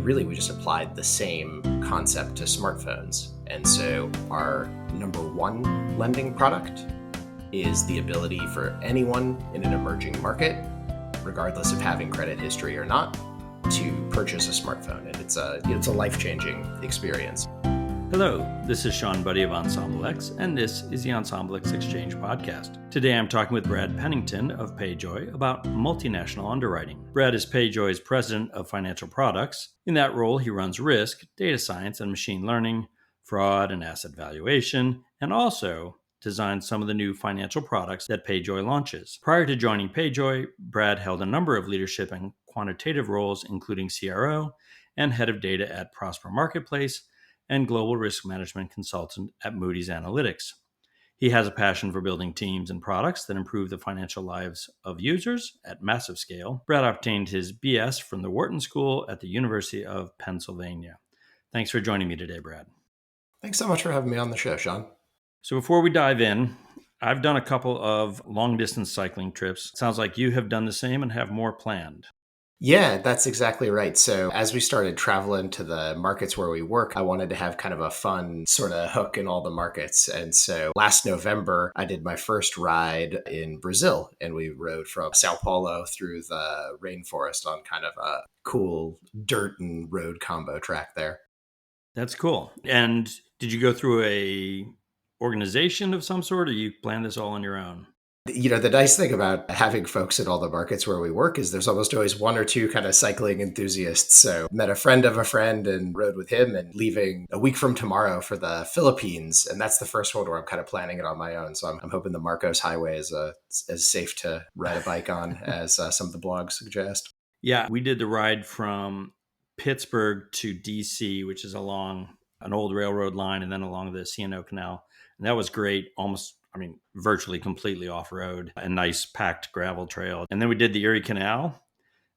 And really, we just applied the same concept to smartphones. And so our number one lending product is the ability for anyone in an emerging market, regardless of having credit history or not, to purchase a smartphone. And it's a life-changing experience. Hello, this is Shawn, Budde of Ensemble X, and this is the Ensemble X Exchange podcast. Today I'm talking with Brad Pennington of PayJoy about multinational underwriting. Brad is PayJoy's president of financial products. In that role, he runs risk, data science, and machine learning, fraud and asset valuation, and also designs some of the new financial products that PayJoy launches. Prior to joining PayJoy, Brad held a number of leadership and quantitative roles, including CRO and head of data at Prosper Marketplace, and global risk management consultant at Moody's Analytics. He has a passion for building teams and products that improve the financial lives of users at massive scale. Brad obtained his BS from the Wharton School at the University of Pennsylvania. Thanks for joining me today, Brad. Thanks so much for having me on the show, Shawn. So before we dive in, I've done a couple of long-distance cycling trips. It sounds like you have done the same and have more planned. Yeah, that's exactly right. So as we started traveling to the markets where we work, I wanted to have kind of a fun sort of hook in all the markets. And so last November, I did my first ride in Brazil, and we rode from Sao Paulo through the rainforest on kind of a cool dirt and road combo track there. That's cool. And did you go through a organization of some sort, or you planned this all on your own? You know, the nice thing about having folks in all the markets where we work is there's almost always one or two kind of cycling enthusiasts. So met a friend of a friend and rode with him, and leaving a week from tomorrow for the Philippines. And that's the first one where I'm kind of planning it on my own. So I'm hoping the Marcos Highway is as safe to ride a bike on as some of the blogs suggest. Yeah, we did the ride from Pittsburgh to DC, which is along an old railroad line and then along the C&O Canal. And that was great. Virtually completely off-road, a nice packed gravel trail. And then we did the Erie Canal,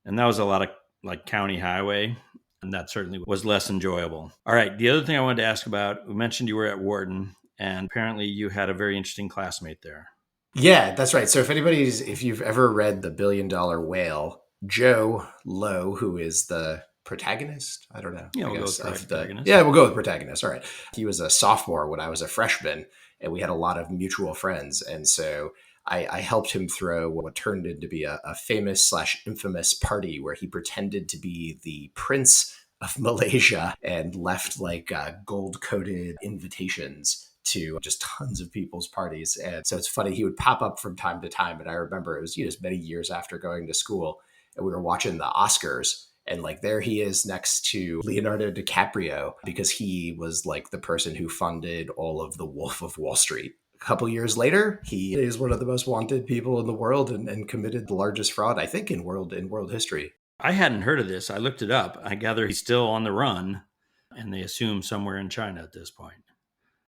and that was a lot of like county highway, and that certainly was less enjoyable. All right, the other thing I wanted to ask about, we mentioned you were at Wharton, and apparently you had a very interesting classmate there. Yeah, that's right. So if you've ever read The $1 Billion Whale, Joe Lowe, who is the protagonist, I don't know. Yeah, we'll go with protagonist. We'll go with protagonist. All right. He was a sophomore when I was a freshman, and we had a lot of mutual friends. And so I helped him throw what turned into be a famous/infamous party where he pretended to be the Prince of Malaysia and left like gold-coated invitations to just tons of people's parties. And so it's funny, he would pop up from time to time. And I remember it was many years after going to school, and we were watching the Oscars. And like there he is next to Leonardo DiCaprio, because he was like the person who funded all of The Wolf of Wall Street. A couple years later, he is one of the most wanted people in the world and committed the largest fraud, I think, in world history. I hadn't heard of this. I looked it up. I gather he's still on the run, and they assume somewhere in China at this point.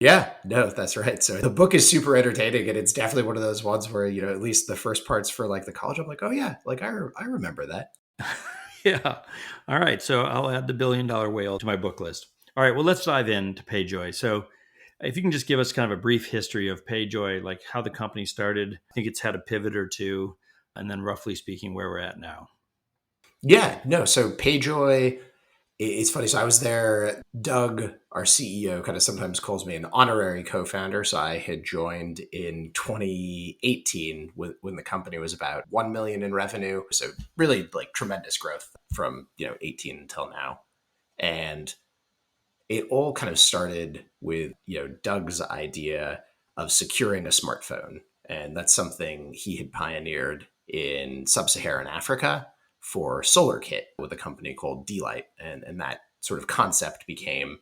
Yeah, no, that's right. So the book is super entertaining, and it's definitely one of those ones where, at least the first parts for like the college, I'm like, oh yeah, like I remember that. Yeah. All right. So I'll add the $1 Billion Whale to my book list. All right. Well, let's dive into PayJoy. So if you can just give us kind of a brief history of PayJoy, like how the company started. I think it's had a pivot or two, and then roughly speaking, where we're at now. Yeah, no. So PayJoy, it's funny. So I was there. Doug, our CEO, kind of sometimes calls me an honorary co-founder. So I had joined in 2018 when the company was about 1 million in revenue. So really like tremendous growth from 18 until now. And it all kind of started with Doug's idea of securing a smartphone. And that's something he had pioneered in sub-Saharan Africa for SolarKit with a company called D-Lite. And that sort of concept became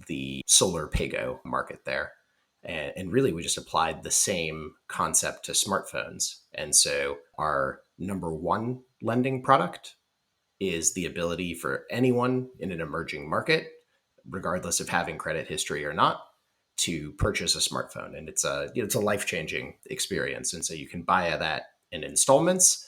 the solar PayGo market there. And really, we just applied the same concept to smartphones. And so our number one lending product is the ability for anyone in an emerging market, regardless of having credit history or not, to purchase a smartphone. And it's a life-changing experience. And so you can buy that in installments.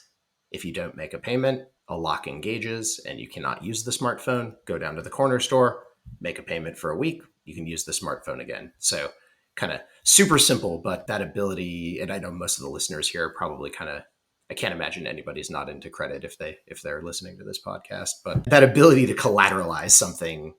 If you don't make a payment, a lock engages and you cannot use the smartphone. Go down to the corner store, make a payment for a week, you can use the smartphone again. So kind of super simple, but that ability, and I know most of the listeners here probably kind of I can't imagine anybody's not into credit if they're listening to this podcast, but that ability to collateralize something,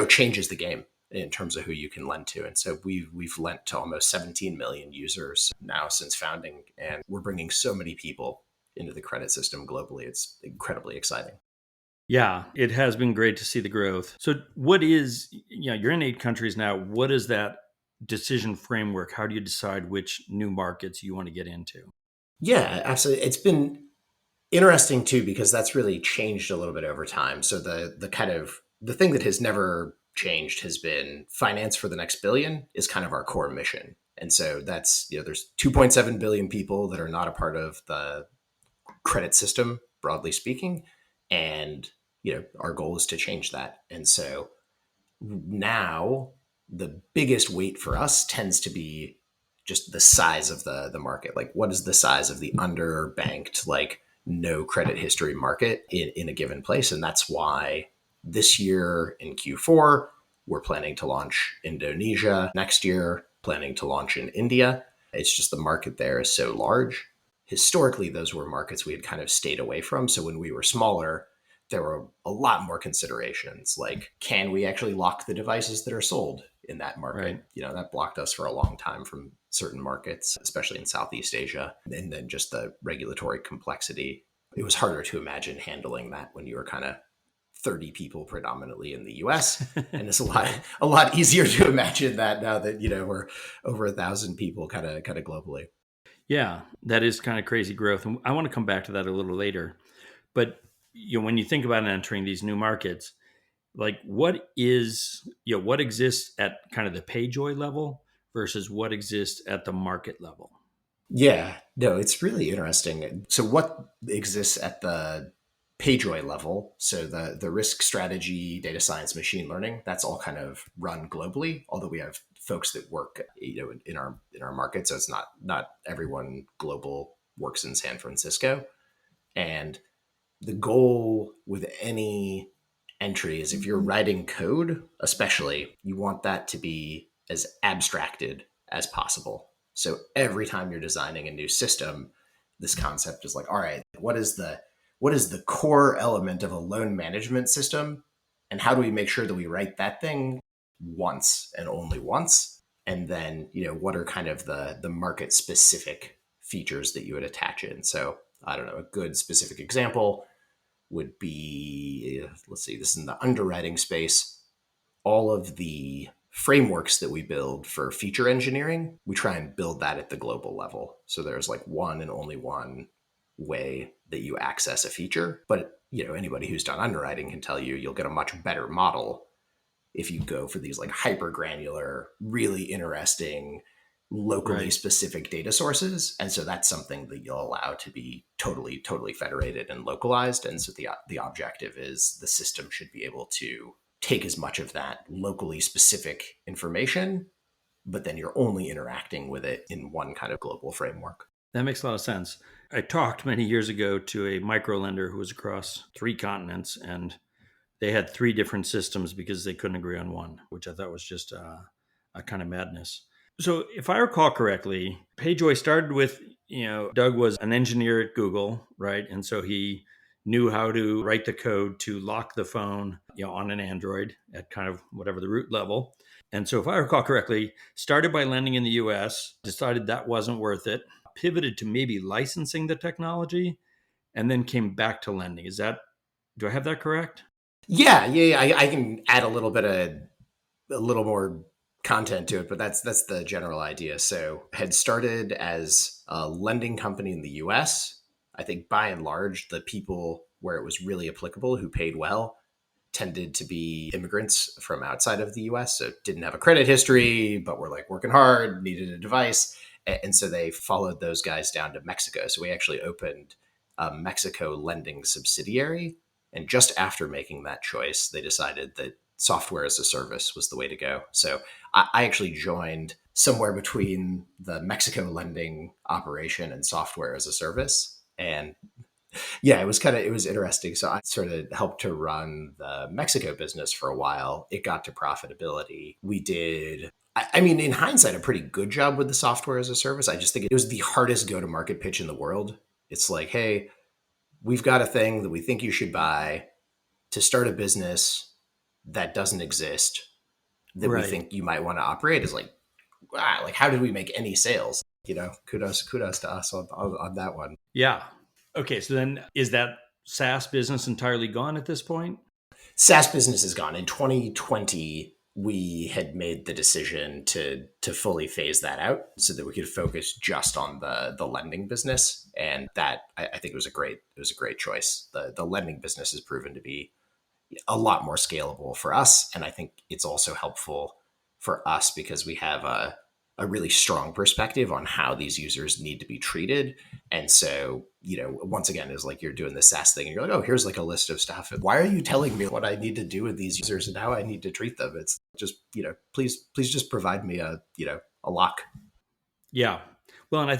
changes the game in terms of who you can lend to. And so we've lent to almost 17 million users now since founding, and we're bringing so many people into the credit system globally. It's incredibly exciting. Yeah, it has been great to see the growth. So what is, you're in 8 countries now. What is that decision framework? How do you decide which new markets you want to get into? Yeah, absolutely. It's been interesting too, because that's really changed a little bit over time. So the kind of the thing that has never changed has been finance for the next billion is kind of our core mission. And so that's, there's 2.7 billion people that are not a part of the credit system, broadly speaking. And, our goal is to change that. And so now the biggest weight for us tends to be just the size of the market. Like, what is the size of the underbanked, like no credit history market in a given place? And that's why this year in Q4, we're planning to launch Indonesia. Next year, planning to launch in India. It's just the market there is so large. Historically, those were markets we had kind of stayed away from. So when we were smaller, there were a lot more considerations like, can we actually lock the devices that are sold in that market? Right. That blocked us for a long time from certain markets, especially in Southeast Asia. And then just the regulatory complexity. It was harder to imagine handling that when you were kind of 30 people predominantly in the US. And it's a lot easier to imagine that now that, we're over 1,000 people kind of globally. Yeah, that is kind of crazy growth. And I want to come back to that a little later. But when you think about entering these new markets, like what exists at kind of the PayJoy level versus what exists at the market level? Yeah, no, it's really interesting. So what exists at the PayJoy level, so the risk strategy, data science, machine learning, that's all kind of run globally, although we have folks that work in our market. So it's not everyone global works in San Francisco. And the goal with any entry is, if you're writing code, especially, you want that to be as abstracted as possible. So every time you're designing a new system, this concept is like, all right, what is the core element of a loan management system? And how do we make sure that we write that thing once and only once? And then, what are kind of the market specific features that you would attach in? So I don't know, a good specific example would be, let's see, this is in the underwriting space. All of the frameworks that we build for feature engineering, we try and build that at the global level. So there's like one and only one way that you access a feature. But, anybody who's done underwriting can tell you'll get a much better model if you go for these like hyper granular, really interesting, locally specific data sources. And so that's something that you'll allow to be totally federated and localized. And so the objective is the system should be able to take as much of that locally specific information, but then you're only interacting with it in one kind of global framework. That makes a lot of sense. I talked many years ago to a micro lender who was across 3 continents, and they had 3 different systems because they couldn't agree on one, which I thought was just a kind of madness. So if I recall correctly, PayJoy started with, Doug was an engineer at Google, right? And so he knew how to write the code to lock the phone, on an Android at kind of whatever the root level. And so if I recall correctly, started by lending in the US, decided that wasn't worth it, pivoted to maybe licensing the technology, and then came back to lending. Do I have that correct? Yeah. I can add a little more content to it, but that's the general idea. So had started as a lending company in the US. I think by and large, the people where it was really applicable who paid well tended to be immigrants from outside of the US. So didn't have a credit history, but were like working hard, needed a device. And so they followed those guys down to Mexico. So we actually opened a Mexico lending subsidiary. And just after making that choice, they decided that software as a service was the way to go. So I actually joined somewhere between the Mexico lending operation and software as a service. And yeah, it was interesting. So I sort of helped to run the Mexico business for a while. It got to profitability. We did, I mean, in hindsight, a pretty good job with the software as a service. I just think it was the hardest go-to-market pitch in the world. It's like, hey, we've got a thing that we think you should buy to start a business that doesn't exist that we Right. think you might want to operate. Is like, wow, like how did we make any sales? Kudos to us on that one. Yeah. Okay. So then is that SaaS business entirely gone at this point? SaaS business is gone. In 2020, we had made the decision to fully phase that out so that we could focus just on the lending business, and that I think it was a great choice. The lending business has proven to be a lot more scalable for us, and I think it's also helpful for us because we have a really strong perspective on how these users need to be treated. And so, once again, is like you're doing the SaaS thing and you're like, oh, here's like a list of stuff. And why are you telling me what I need to do with these users and how I need to treat them? It's just, please just provide me a lock. Yeah. Well, and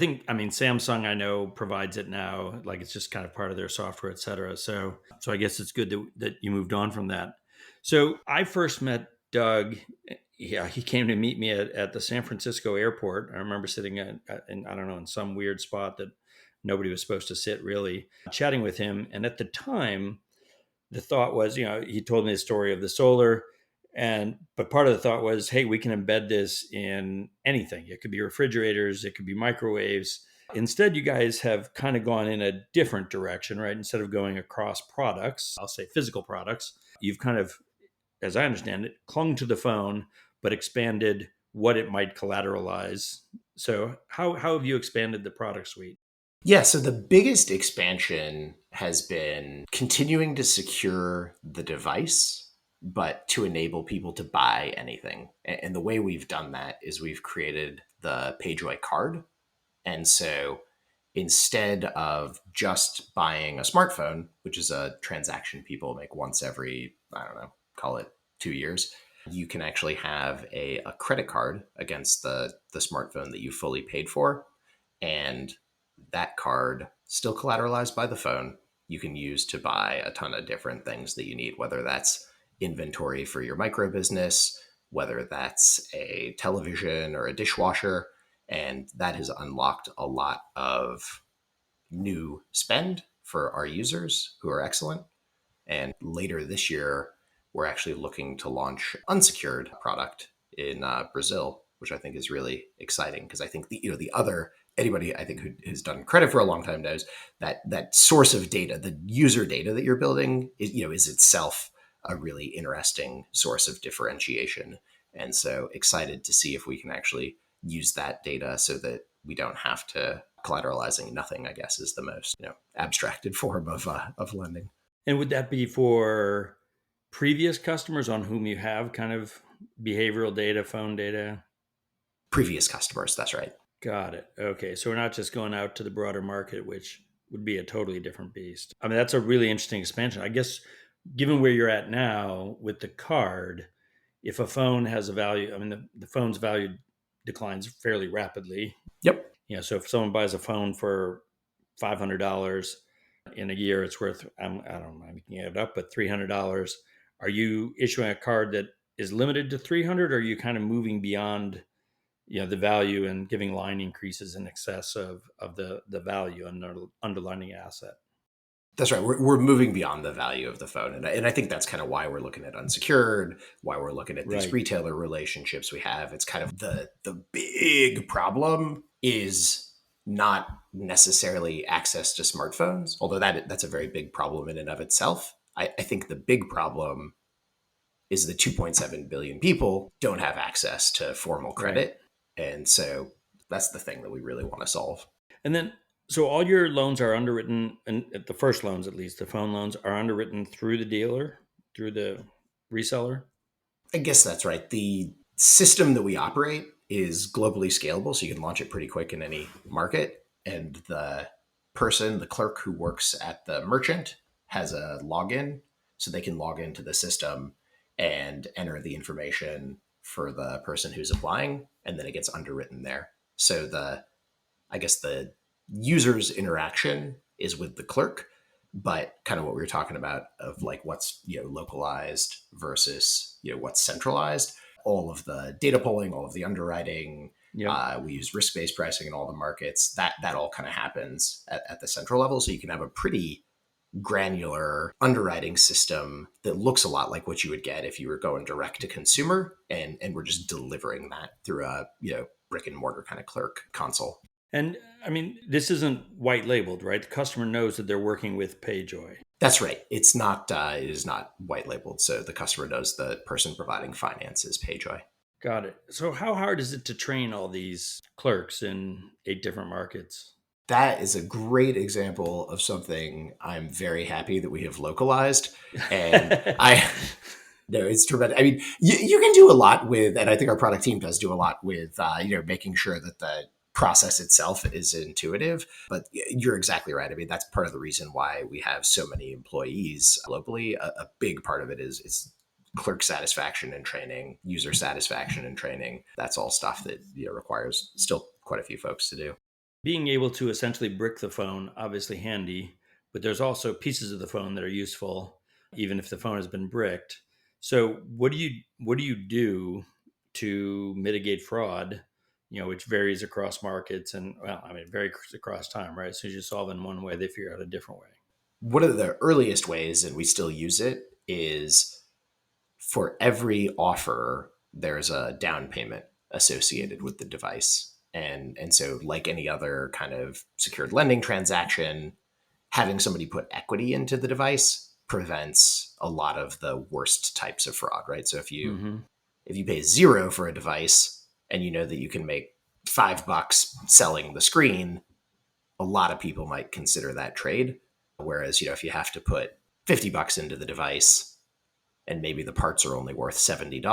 Samsung, I know, provides it now. Like it's just kind of part of their software, et cetera. So I guess it's good that you moved on from that. So I first met Doug. Yeah, he came to meet me at the San Francisco airport. I remember sitting in I don't know, in some weird spot that nobody was supposed to sit, really, chatting with him. And at the time, the thought was, he told me the story of the solar, but part of the thought was, hey, we can embed this in anything. It could be refrigerators, it could be microwaves. Instead, you guys have kind of gone in a different direction, right? Instead of going across products, I'll say physical products, you've kind of, as I understand it, clung to the phone, but expanded what it might collateralize. So how have you expanded the product suite? Yeah, so the biggest expansion has been continuing to secure the device, but to enable people to buy anything. And the way we've done that is we've created the PayJoy card. And so instead of just buying a smartphone, which is a transaction people make once every, I don't know, call it 2 years, you can actually have a credit card against the smartphone that you fully paid for. And that card, still collateralized by the phone, you can use to buy a ton of different things that you need, whether that's inventory for your micro business, whether that's a television or a dishwasher. And that has unlocked a lot of new spend for our users who are excellent. And later this year, we're actually looking to launch unsecured product in Brazil, which I think is really exciting because I think the other anybody I think who has done credit for a long time knows that source of data, the user data that you're building, is itself a really interesting source of differentiation. And so excited to see if we can actually use that data so that we don't have to collateralizing nothing, I guess, is the most abstracted form of lending. And would that be for previous customers on whom you have kind of behavioral data, phone data? Previous customers, that's right. Got it. Okay. So we're not just going out to the broader market, which would be a totally different beast. I mean, that's a really interesting expansion. I guess, given where you're at now with the card, if a phone has a value, the phone's value declines fairly rapidly. Yep. So if someone buys a phone for $500 in a year, it's worth, I don't know, I'm making it up, but $300. Are you issuing a card that is limited to 300, or are you kind of moving beyond the value and giving line increases in excess of the value and the underlying asset? That's right. We're moving beyond the value of the phone. And I think that's kind of why we're looking at unsecured, why we're looking at these retailer relationships we have. It's kind of the big problem is not necessarily access to smartphones, although that's a very big problem in and of itself. I think the big problem is the 2.7 billion people don't have access to formal credit. Right. And so that's the thing that we really want to solve. And then, so all your loans are underwritten, and the first loans, at least the phone loans, are underwritten through the dealer, through the reseller? I guess that's right. The system that we operate is globally scalable, so you can launch it pretty quick in any market. And the clerk who works at the merchant has a login, so they can log into the system and enter the information for the person who's applying, and then it gets underwritten there. So the user's interaction is with the clerk, but kind of what we were talking about of like what's localized versus what's centralized. All of the data pulling, all of the underwriting, Yep. We use risk-based pricing in all the markets. That all kind of happens at the central level. So you can have a pretty granular underwriting system that looks a lot like what you would get if you were going direct to consumer, and we're just delivering that through a brick and mortar kind of clerk console. And I mean, this isn't white labeled, right? The customer knows that they're working with PayJoy. That's right. It's not. It is not white labeled, so the customer knows the person providing finance is PayJoy. Got it. So how hard is it to train all these clerks in 8 different markets? That is a great example of something I'm very happy that we have localized. And I, no, it's tremendous. I mean, you can do a lot with, and I think our product team does do a lot with, making sure that the process itself is intuitive. But you're exactly right. I mean, that's part of the reason why we have so many employees globally. A big part of it is clerk satisfaction and training, user satisfaction and training. That's all stuff that requires still quite a few folks to do. Being able to essentially brick the phone, obviously handy, but there's also pieces of the phone that are useful, even if the phone has been bricked. So what do you do to mitigate fraud? Which varies across markets and it varies across time, right? As soon as you solve it in one way, they figure out a different way. One of the earliest ways, and we still use it, is for every offer, there's a down payment associated with the device. And so like any other kind of secured lending transaction, having somebody put equity into the device prevents a lot of the worst types of fraud, right? So if you pay $0 for a device and you know that you can make $5 selling the screen, a lot of people might consider that trade. Whereas, if you have to put $50 into the device and maybe the parts are only worth $70,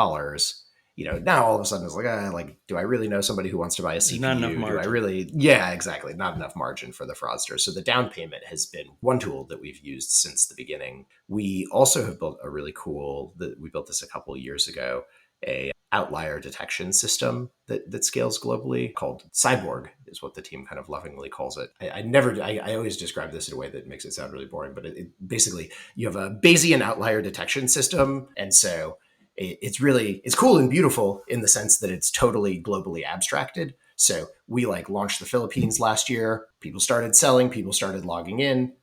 now all of a sudden it's like, do I really know somebody who wants to buy a CPU? Not enough margin. Do I really? Yeah, exactly. Not enough margin for the fraudsters. So the down payment has been one tool that we've used since the beginning. We also have built a really cool, we built this a couple of years ago, a outlier detection system that scales globally called Cyborg is what the team kind of lovingly calls it. I always describe this in a way that makes it sound really boring, but it basically, you have a Bayesian outlier detection system. And so it's cool and beautiful in the sense that it's totally globally abstracted. So we launched the Philippines last year. People started selling, people started logging in.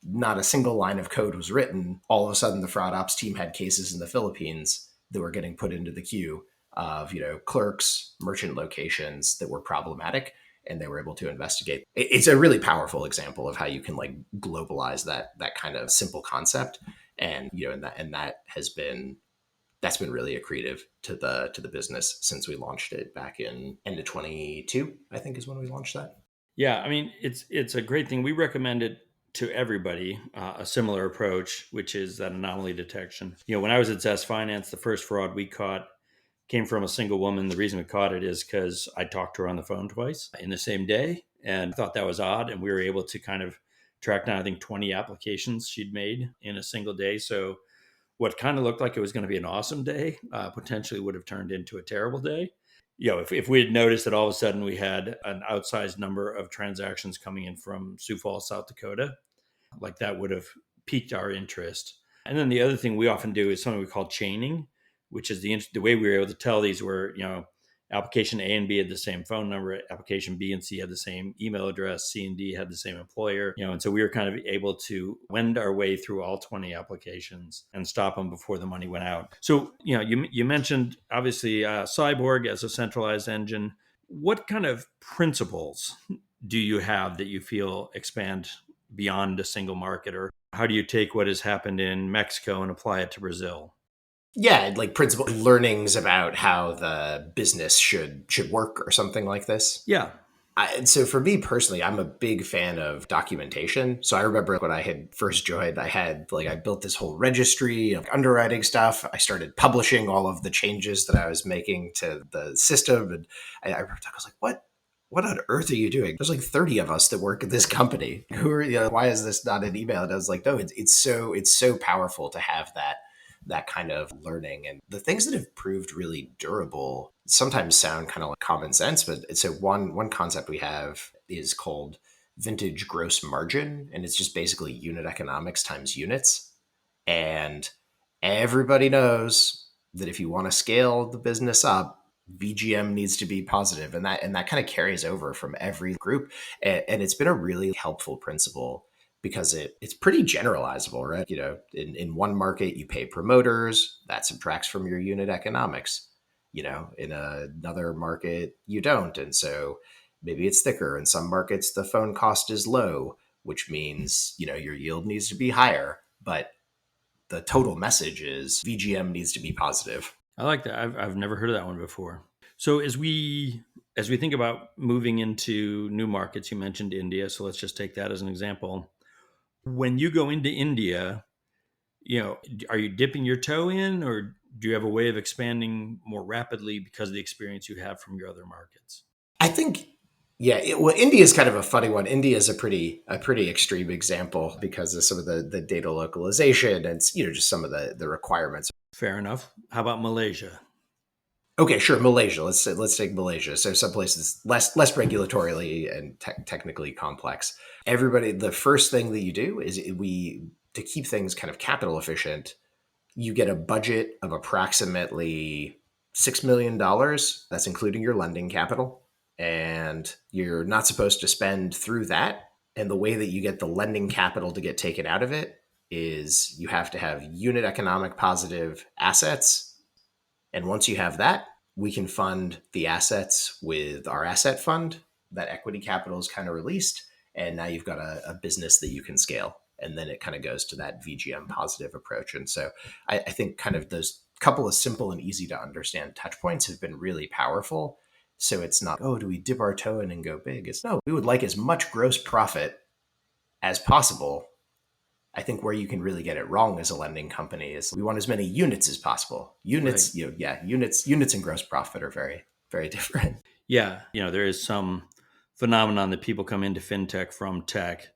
Not a single line of code was written. All of a sudden, the fraud ops team had cases in the Philippines that were getting put into the queue of, clerks, merchant locations that were problematic, and they were able to investigate. It's a really powerful example of how you can globalize that kind of simple concept. And, that's been really accretive to the business since we launched it back in end of 22, I think is when we launched that. Yeah, I mean, it's a great thing. We recommend it to everybody, a similar approach, which is that anomaly detection. When I was at Zest Finance, the first fraud we caught came from a single woman. The reason we caught it is because I talked to her on the phone twice in the same day and thought that was odd. And we were able to kind of track down, I think, 20 applications she'd made in a single day. So what kind of looked like it was going to be an awesome day potentially would have turned into a terrible day. If we had noticed that all of a sudden we had an outsized number of transactions coming in from Sioux Falls, South Dakota, that would have piqued our interest. And then the other thing we often do is something we call chaining, which is the way we were able to tell these were, application A and B had the same phone number, application B and C had the same email address, C and D had the same employer, and so we were kind of able to wend our way through all 20 applications and stop them before the money went out. So, you mentioned obviously Cyborg as a centralized engine. What kind of principles do you have that you feel expand beyond a single market, or how do you take what has happened in Mexico and apply it to Brazil? Yeah, principle learnings about how the business should work or something like this. Yeah. So for me personally, I'm a big fan of documentation. So I remember when I had first joined, I built this whole registry of underwriting stuff. I started publishing all of the changes that I was making to the system. And I was like, what on earth are you doing? There's 30 of us that work at this company. Who are, why is this not an email? And I was like, no, it's so powerful to have that kind of learning. And the things that have proved really durable sometimes sound kind of like common sense, but so one concept we have is called vintage gross margin. And it's just basically unit economics times units. And everybody knows that if you want to scale the business up, VGM needs to be positive, and that kind of carries over from every group, and it's been a really helpful principle because it's pretty generalizable, right? In one market you pay promoters, that subtracts from your unit economics. In another market you don't, and so maybe it's thicker. In some markets the phone cost is low, which means your yield needs to be higher, but the total message is VGM needs to be positive. I like that. I've never heard of that one before. So as we think about moving into new markets, you mentioned India. So let's just take that as an example. When you go into India, are you dipping your toe in, or do you have a way of expanding more rapidly because of the experience you have from your other markets? I think, yeah. Well, India is kind of a funny one. India is a pretty extreme example because of some of the data localization and just some of the requirements. Fair enough. How about Malaysia? Okay, sure. Malaysia. Let's take Malaysia. So some places less regulatorily and technically complex. Everybody, the first thing that you do is to keep things kind of capital efficient. You get a budget of approximately $6 million. That's including your lending capital, and you're not supposed to spend through that. And the way that you get the lending capital to get taken out of it is you have to have unit economic positive assets, and once you have that, we can fund the assets with our asset fund. That equity capital is kind of released. And now you've got a business that you can scale. And then it kind of goes to that VGM positive approach. And so I think kind of those couple of simple and easy to understand touch points have been really powerful. So it's not, oh, do we dip our toe in and go big? It's no, we would like as much gross profit as possible. I think where you can really get it wrong as a lending company is we want as many units as possible. Units, right. Units and gross profit are very, very different. Yeah. There is some phenomenon that people come into fintech from tech,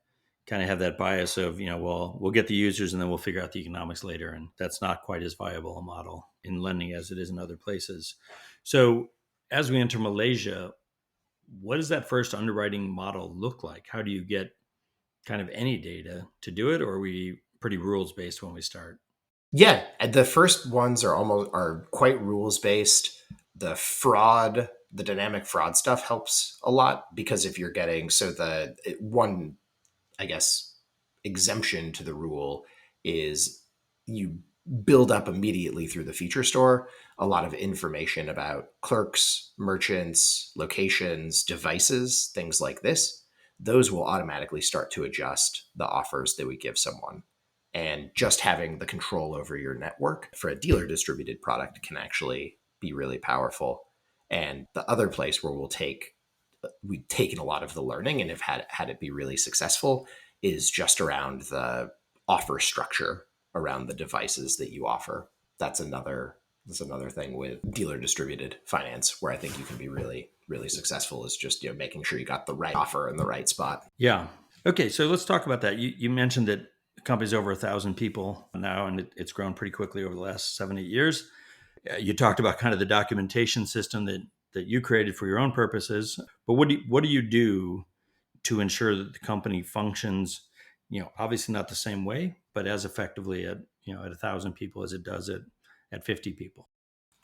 kind of have that bias of, well, we'll get the users and then we'll figure out the economics later. And that's not quite as viable a model in lending as it is in other places. So as we enter Malaysia, what does that first underwriting model look like? How do you get kind of any data to do it, or are we pretty rules based when we start? Yeah, the first ones are quite rules based. The dynamic fraud stuff helps a lot because if you're getting one, I guess, exemption to the rule is you build up immediately through the feature store a lot of information about clerks, merchants, locations, devices, things like this. Those will automatically start to adjust the offers that we give someone. And just having the control over your network for a dealer distributed product can actually be really powerful. And the other place where we've taken a lot of the learning and have had it be really successful is just around the offer structure around the devices that you offer. That's another thing with dealer distributed finance where I think you can be really, really successful is just making sure you got the right offer in the right spot. Yeah. Okay. So let's talk about that. You mentioned that the company's over 1,000 people now, and it's grown pretty quickly over the last 7-8 years. You talked about kind of the documentation system that you created for your own purposes, but what do you do to ensure that the company functions, obviously not the same way, but as effectively at 1,000 people as it does at 50 people?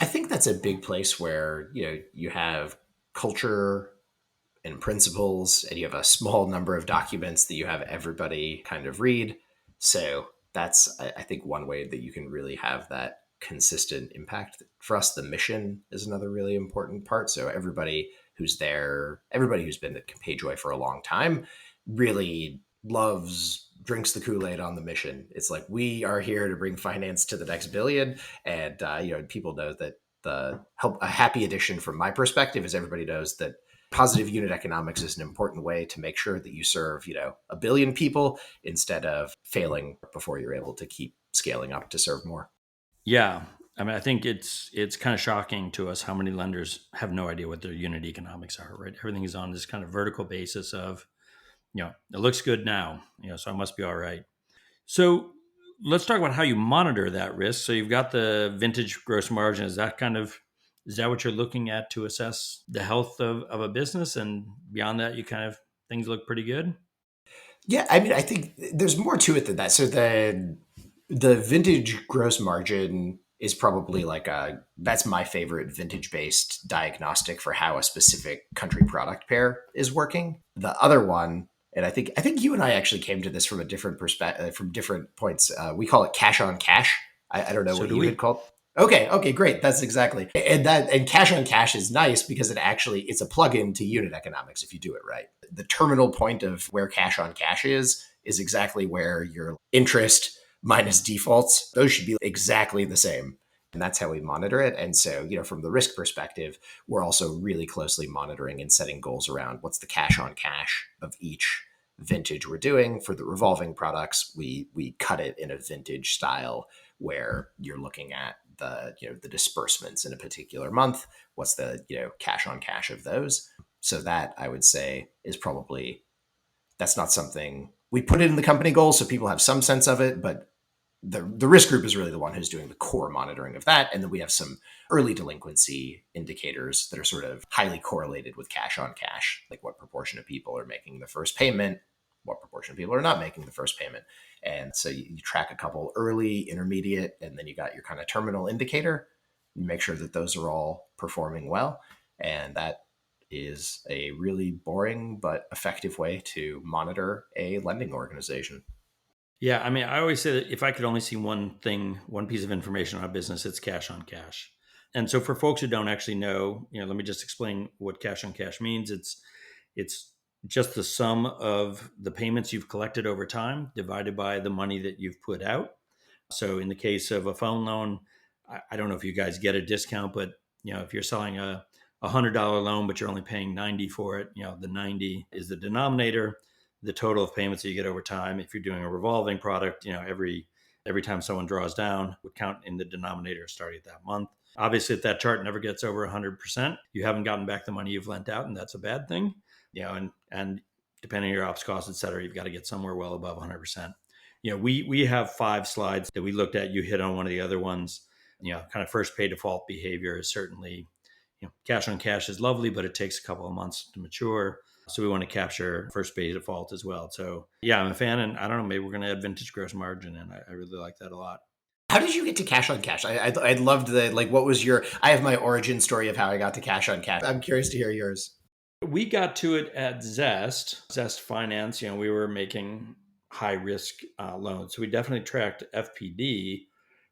I think that's a big place where you have culture and principles, and you have a small number of documents that you have everybody kind of read. So that's, I think, one way that you can really have that consistent impact. For us, the mission is another really important part. So everybody who's been at PayJoy for a long time really drinks the Kool-Aid on the mission. It's like, we are here to bring finance to the next billion. And, people know that a happy addition from my perspective is everybody knows that positive unit economics is an important way to make sure that you serve, 1 billion people instead of failing before you're able to keep scaling up to serve more. Yeah. I mean, I think it's kind of shocking to us how many lenders have no idea what their unit economics are, right? Everything is on this kind of vertical basis of, it looks good now, so I must be all right. So let's talk about how you monitor that risk. So you've got the vintage gross margin. Is that what you're looking at to assess the health of a business? And beyond that, things look pretty good? Yeah, I mean, I think there's more to it than that. So the vintage gross margin is probably that's my favorite vintage based diagnostic for how a specific country product pair is working. The other one, and I think you and I actually came to this from a different perspective, from different points. We call it cash on cash. I don't know So what do you had we. called. Okay, great. That's exactly. And cash on cash is nice because it's a plug-in to unit economics if you do it right. The terminal point of where cash on cash is exactly where your interest minus defaults, those should be exactly the same. And that's how we monitor it. And so, from the risk perspective, we're also really closely monitoring and setting goals around what's the cash on cash of each vintage we're doing. For the revolving products, we cut it in a vintage style where you're looking at the disbursements in a particular month. What's the cash on cash of those? So that, I would say, is probably, that's not something we put it in the company goals so people have some sense of it, but the risk group is really the one who's doing the core monitoring of that. And then we have some early delinquency indicators that are sort of highly correlated with cash on cash, like what proportion of people are making the first payment, what proportion of people are not making the first payment. And so you track a couple early, intermediate, and then you got your kind of terminal indicator. You make sure that those are all performing well. And that is a really boring but effective way to monitor a lending organization. Yeah, I mean, I always say that if I could only see one thing, one piece of information on a business, it's cash on cash. And so for folks who don't actually know, let me just explain what cash on cash means. It's just the sum of the payments you've collected over time divided by the money that you've put out. So in the case of a phone loan, I don't know if you guys get a discount, but if you're selling a $100 loan, but you're only paying 90 for it, the 90 is the denominator. The total of payments that you get over time, if you're doing a revolving product, every time someone draws down would count in the denominator starting at that month. Obviously, if that chart never gets over 100%, you haven't gotten back the money you've lent out, and that's a bad thing. And depending on your ops costs, et cetera, you've got to get somewhere well above 100%. We have 5 slides that we looked at. You hit on one of the other ones. Kind of first pay default behavior is certainly, cash on cash is lovely, but it takes a couple of months to mature. So we want to capture first pay default as well. So yeah, I'm a fan, and I don't know, maybe we're going to add vintage gross margin, and I really like that a lot. How did you get to cash on cash? I'd loved what was I have my origin story of how I got to cash on cash. I'm curious to hear yours. We got to it at Zest Finance. We were making high risk loans. So we definitely tracked FPD,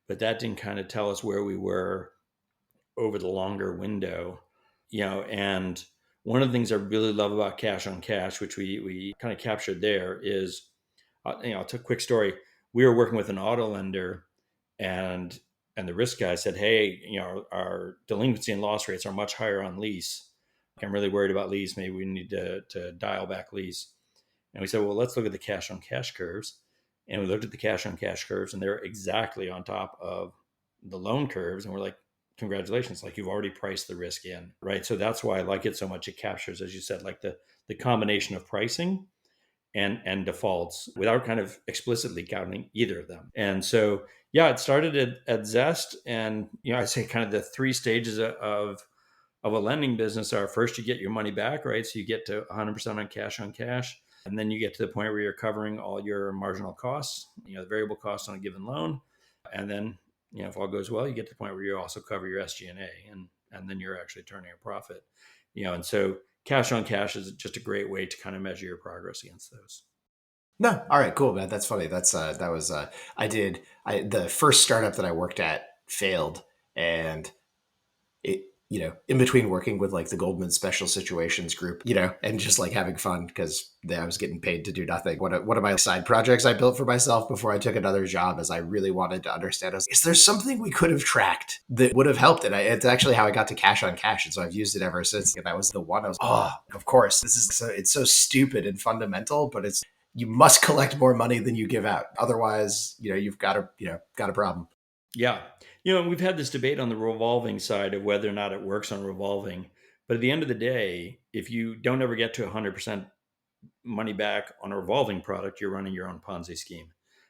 but that didn't kind of tell us where we were over the longer window, and one of the things I really love about cash on cash, which we kind of captured there, is, I'll tell a quick story. We were working with an auto lender, and the risk guy said, "Hey, our delinquency and loss rates are much higher on lease. I'm really worried about lease. Maybe we need to dial back lease." And we said, "Well, let's look at the cash on cash curves." And we looked at the cash on cash curves, and they're exactly on top of the loan curves. And we're like, congratulations, like you've already priced the risk in, right? So that's why I like it so much. It captures, as you said, like the combination of pricing and defaults without kind of explicitly counting either of them. And so, yeah, it started at Zest. And, I say kind of the 3 stages of a lending business are: first, you get your money back, right? So you get to 100% on cash. And then you get to the point where you're covering all your marginal costs, the variable costs on a given loan. And then, if all goes well, you get to the point where you also cover your SG&A, and then you're actually turning a profit. And so cash on cash is just a great way to kind of measure your progress against those. No, all right, cool, man. That's funny. That was the first startup that I worked at failed, and it in between working with the Goldman Special Situations group, and just having fun because I was getting paid to do nothing. One of my side projects I built for myself before I took another job, as I really wanted to understand, is there something we could have tracked that would have helped? And it's actually how I got to cash on cash, and so I've used it ever since. And that was the one I was, of course, it's so stupid and fundamental, but you must collect more money than you give out. Otherwise, you've got a problem. Yeah. We've had this debate on the revolving side of whether or not it works on revolving. But at the end of the day, if you don't ever get to 100% money back on a revolving product, you're running your own Ponzi scheme.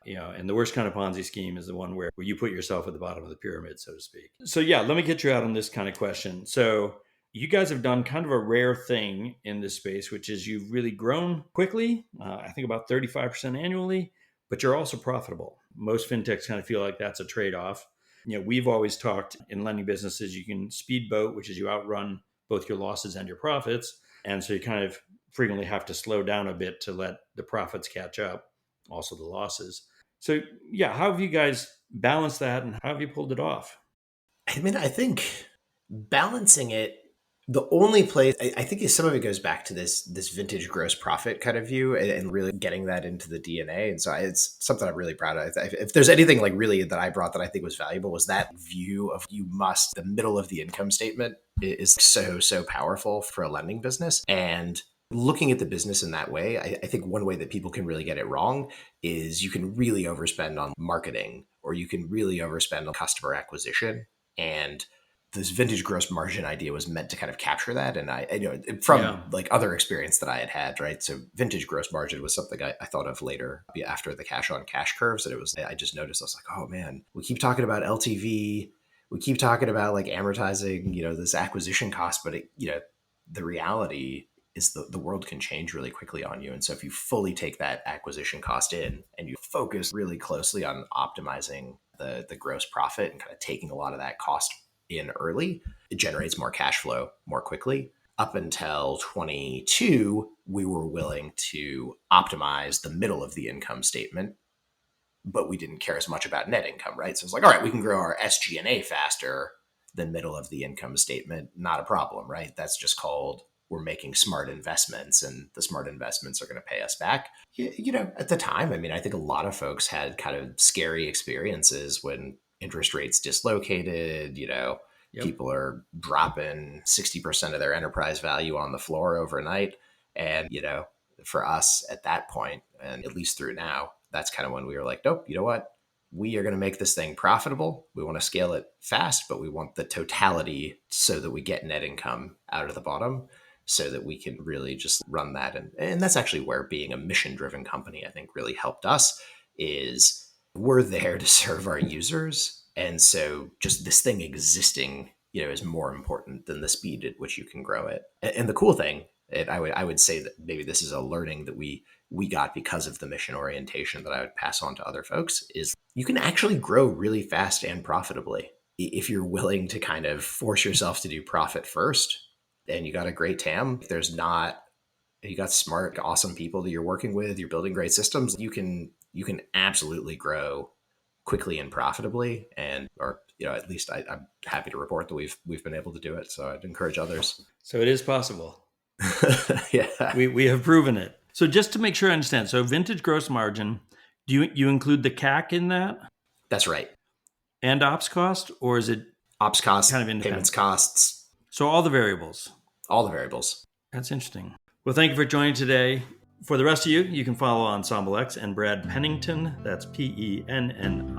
And the worst kind of Ponzi scheme is the one where you put yourself at the bottom of the pyramid, so to speak. So yeah, let me get you out on this kind of question. So you guys have done kind of a rare thing in this space, which is you've really grown quickly. I think about 35% annually, but you're also profitable. Most fintechs kind of feel like that's a trade-off. We've always talked in lending businesses, you can speedboat, which is you outrun both your losses and your profits. And so you kind of frequently have to slow down a bit to let the profits catch up, also the losses. So yeah, how have you guys balanced that and how have you pulled it off? I mean, I think balancing it, the only place I think is some of it goes back to this vintage gross profit kind of view and really getting that into the DNA. And so it's something I'm really proud of. If there's anything like really that I brought that I think was valuable was that view of the middle of the income statement is so powerful for a lending business. And looking at the business in that way, I think one way that people can really get it wrong is you can really overspend on marketing or you can really overspend on customer acquisition. And this vintage gross margin idea was meant to kind of capture that. And I from like other experience that I had, right? So vintage gross margin was something I thought of later after the cash on cash curves. And I just noticed, I was like, oh man, we keep talking about LTV. We keep talking about like amortizing, this acquisition cost, but the reality is the world can change really quickly on you. And so if you fully take that acquisition cost in and you focus really closely on optimizing the gross profit and kind of taking a lot of that cost in early, it generates more cash flow more quickly. Up until 22, we were willing to optimize the middle of the income statement, but we didn't care as much about net income, right? So it's like, all right, we can grow our SG&A faster than middle of the income statement. Not a problem, right? That's just called we're making smart investments and the smart investments are going to pay us back. At the time, I mean, I think a lot of folks had kind of scary experiences when interest rates dislocated, people are dropping 60% of their enterprise value on the floor overnight. And, for us at that point, and at least through now, that's kind of when we were like, nope, you know what? We are going to make this thing profitable. We want to scale it fast, but we want the totality so that we get net income out of the bottom so that we can really just run that. And that's actually where being a mission-driven company, I think, really helped us is we're there to serve our users. And so just this thing existing, is more important than the speed at which you can grow it. And the cool thing, and I would say that maybe this is a learning that we got because of the mission orientation that I would pass on to other folks, is you can actually grow really fast and profitably if you're willing to kind of force yourself to do profit first. And you got a great TAM. You got smart, awesome people that you're working with, you're building great systems. You can absolutely grow quickly and profitably. Or at least I'm happy to report that we've been able to do it. So I'd encourage others. So it is possible. Yeah. We have proven it. So just to make sure I understand, so vintage gross margin, do you include the CAC in that? That's right. And ops cost, or is it ops costs, kind of independent? Payments costs. So all the variables. All the variables. That's interesting. Well, thank you for joining today. For the rest of you, you can follow Ensemble X and Brad Pennington, that's Pennington,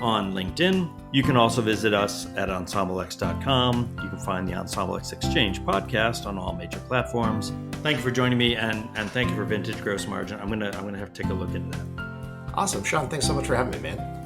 on LinkedIn. You can also visit us at ensemblex.com. You can find the Ensemble X Exchange podcast on all major platforms. Thank you for joining me, and thank you for Vintage Gross Margin. I'm gonna have to take a look into that. Awesome. Shawn, thanks so much for having me, man.